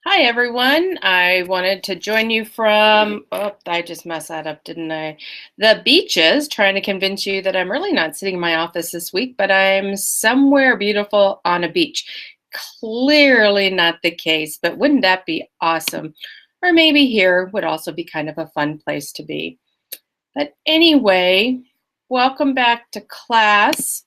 Hi, everyone. I wanted to join you from, oh, I just messed that up, didn't I? The beaches, trying to convince you that I'm really not sitting in my office this week, but I'm somewhere beautiful on a beach. Clearly not the case, but wouldn't that be awesome? Or maybe here would also be kind of a fun place to be. But anyway, welcome back to class.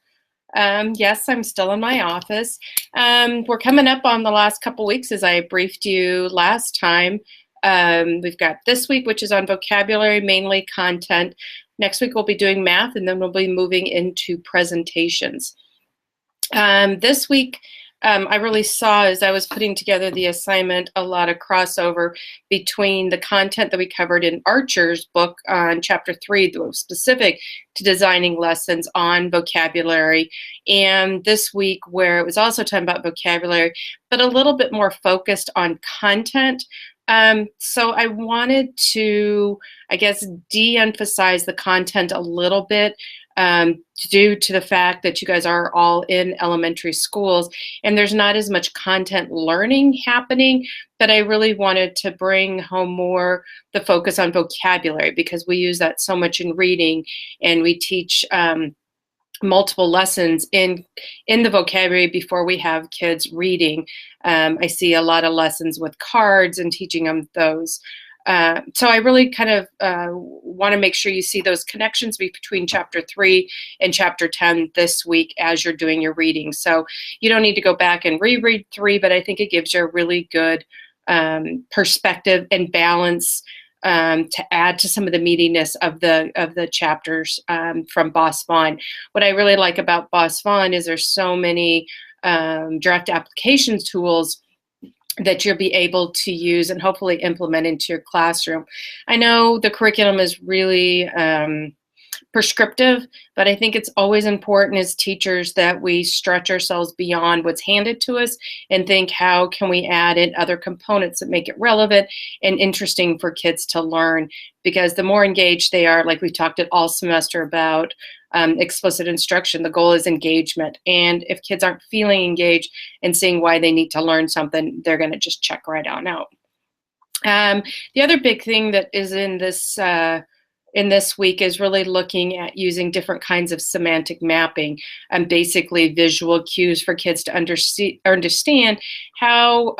Yes, I'm still in my office. We're coming up on the last couple weeks, as I briefed you last time. We've got this week, which is on vocabulary, mainly content. Next week, we'll be doing math, and then we'll be moving into presentations. This week, I really saw, as I was putting together the assignment, a lot of crossover between the content that we covered in Archer's book on chapter 3, that was specific to designing lessons on vocabulary, and this week where it was also talking about vocabulary, but a little bit more focused on content. So I wanted to, I guess, de-emphasize the content a little bit, due to the fact that you guys are all in elementary schools and there's not as much content learning happening, but I really wanted to bring home more the focus on vocabulary because we use that so much in reading, and we teach multiple lessons in the vocabulary before we have kids reading. I see a lot of lessons with cards and teaching them those. So I really kind of want to make sure you see those connections between chapter 3 and chapter 10 this week as you're doing your reading. So you don't need to go back and reread 3, but I think it gives you a really good perspective and balance to add to some of the meatiness of the chapters from Boss Vaughn. What I really like about Boss Vaughn is there's so many direct applications tools that you'll be able to use and hopefully implement into your classroom. I know the curriculum is really prescriptive, but I think it's always important as teachers that we stretch ourselves beyond what's handed to us and think, how can we add in other components that make it relevant and interesting for kids to learn? Because the more engaged they are, like we talked it all semester about, explicit instruction, the goal is engagement. And if kids aren't feeling engaged and seeing why they need to learn something, they're going to just check right on out. The other big thing that is in this week is really looking at using different kinds of semantic mapping and basically visual cues for kids to understand how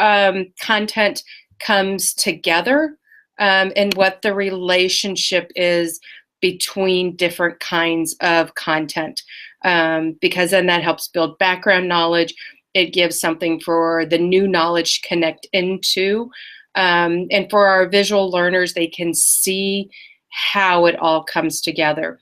content comes together, and what the relationship is between different kinds of content, because then that helps build background knowledge. It gives something for the new knowledge to connect into, and for our visual learners, they can see how it all comes together.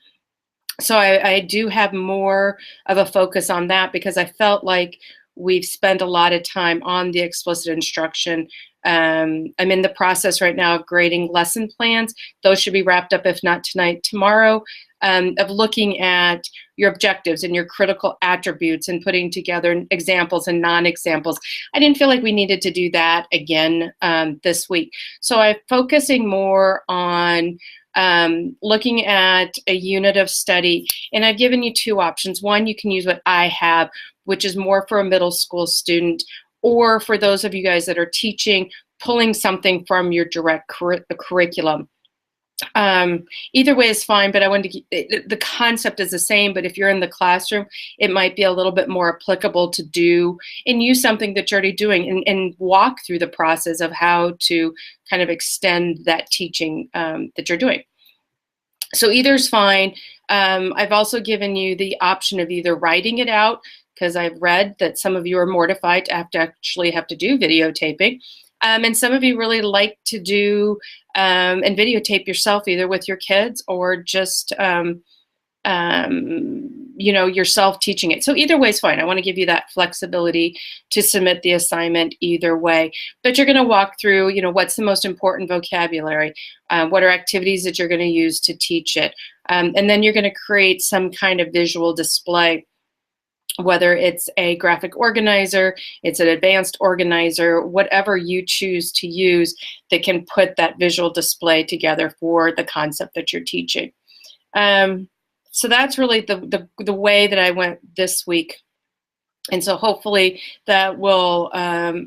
So I do have more of a focus on that because I felt like we've spent a lot of time on the explicit instruction. I'm in the process right now of grading lesson plans. Those should be wrapped up, if not tonight, tomorrow, of looking at your objectives and your critical attributes and putting together examples and non-examples. I didn't feel like we needed to do that again this week. So I'm focusing more on looking at a unit of study, and I've given you 2 options. One, you can use what I have, which is more for a middle school student, or for those of you guys that are teaching, pulling something from your direct curriculum. Either way is fine, but I wanted to the concept is the same, but if you're in the classroom, it might be a little bit more applicable to do and use something that you're already doing, and walk through the process of how to kind of extend that teaching that you're doing. So either is fine. I've also given you the option of either writing it out, because I've read that some of you are mortified to actually have to do videotaping. And some of you really like to do and videotape yourself, either with your kids or just yourself teaching it. So either way is fine. I want to give you that flexibility to submit the assignment either way. But you're going to walk through, what's the most important vocabulary, what are activities that you're going to use to teach it, and then you're going to create some kind of visual display. Whether it's a graphic organizer, it's an advanced organizer, whatever you choose to use that can put that visual display together for the concept that you're teaching. So that's really the way that I went this week And so hopefully that will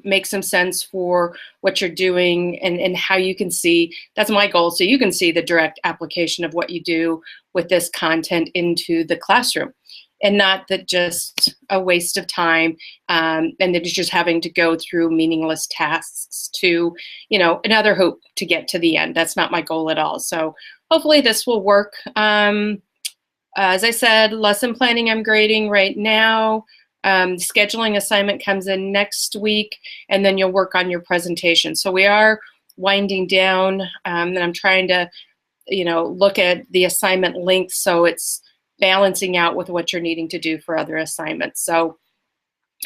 make some sense for what you're doing and how you can see, that's my goal, so you can see the direct application of what you do with this content into the classroom. And not that just a waste of time and that you're just having to go through meaningless tasks to, another hoop to get to the end. That's not my goal at all. So hopefully this will work. As I said, lesson planning I'm grading right now. Scheduling assignment comes in next week, and then you'll work on your presentation. So we are winding down, and I'm trying to, look at the assignment length so it's balancing out with what you're needing to do for other assignments. So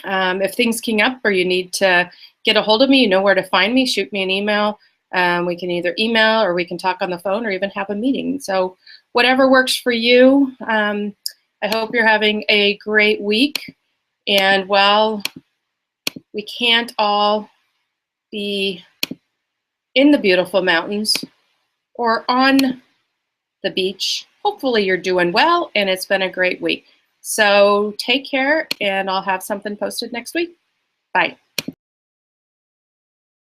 if things king up or you need to get a hold of me, you know where to find me. Shoot me an email. We can either email or we can talk on the phone or even have a meeting. So whatever works for you. I hope you're having a great week. And while we can't all be in the beautiful mountains or on the beach, hopefully you're doing well and it's been a great week. So take care, and I'll have something posted next week. Bye.